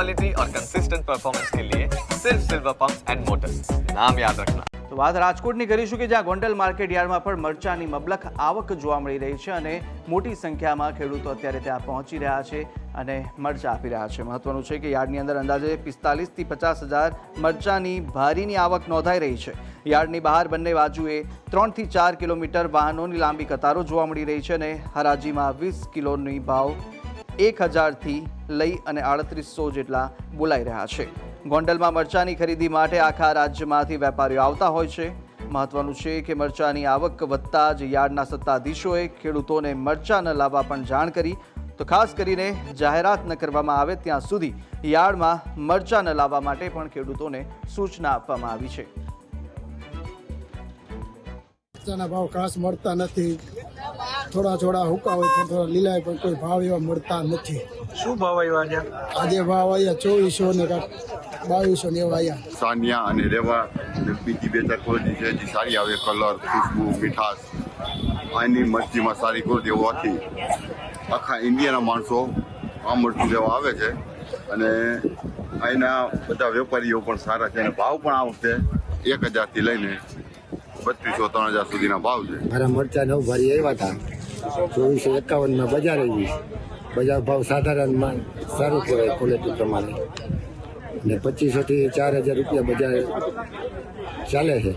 Quality और consistent performance के लिए सिर्फ सिल्वर पंप्स एंड मोटर्स, नाम याद रखना। તો વાત રાજકોટની કરીશું કે જ્યાં ગોંડલ માર્કેટ યાર્ડમાં પણ મરચાની મબલખ આવક જોવા મળી રહી છે અને મોટી સંખ્યામાં ખેડૂતો અત્યારે ત્યાં પહોંચી રહ્યા છે અને મરચાં આપી રહ્યા છે। મહત્વનું છે કે યાર્ડની અંદર અંદાજે 45 થી 50 હજાર મરચાની ભારીની આવક નોંધાઈ રહી છે। યાર્ડની બહાર બંને બાજુએ 3 થી 4 કિલોમીટર વાહનોની લાંબી કતારો જોવા મળી રહી છે અને હરાજીમાં 20 કિલોની ભાવ 1000 થી લઈ અને 3800 જેટલા બોલાઈ રહ્યા છે। ગોંડલમાં મરચાની ખરીદી માટે આખા રાજ્યમાંથી વેપારીઓ આવતા હોય છે। મહત્વનું છે કે મરચાની આવક વધતા જ યાર્ડના સત્તાધીશોએ ખેડૂતોને મરચાં ન લાવવા પણ જાણ કરી, તો ખાસ કરીને જાહેરાત ન કરવામાં આવે ત્યાં સુધી યાર્ડમાં મરચાં ન લાવવા માટે પણ ખેડૂતોને સૂચના આપવામાં આવી છે। મરચાના ભાવ ખાસ મળતા નથી, થોડા થોડા હુકા હોય, થોડા લીલા પણ કોઈ ભાવ એવા મળતા નથી। શું ભાવ આવ્યા આજે ભાવ આવ્યા 2400 ને 2200 ને એવા આવ્યા। સાનિયા અને રેવા બીજી બે ચાર ક્વોલિટી છે જે સારી આવે, કલર, ખુશ્બુ, મીઠાશ આની મરચીમાં સારી ક્વોલિટી હોવાથી આખા ઇન્ડિયાના માણસો આ મરચું લેવા આવે છે અને અહીંના બધા વેપારીઓ પણ સારા છે અને ભાવ પણ આ વખતે 1000 થી લઈને 3200-3000 સુધીના ભાવ છે। મારા મરચા નવ ભારી આવ્યા હતા 2451 બજાર આવી, બજાર ભાવ સાધારણમાં સારું કહેવાય ક્વોલિટી પ્રમાણે, ને 2500 થી 4000 રૂપિયા બજાર ચાલે છે।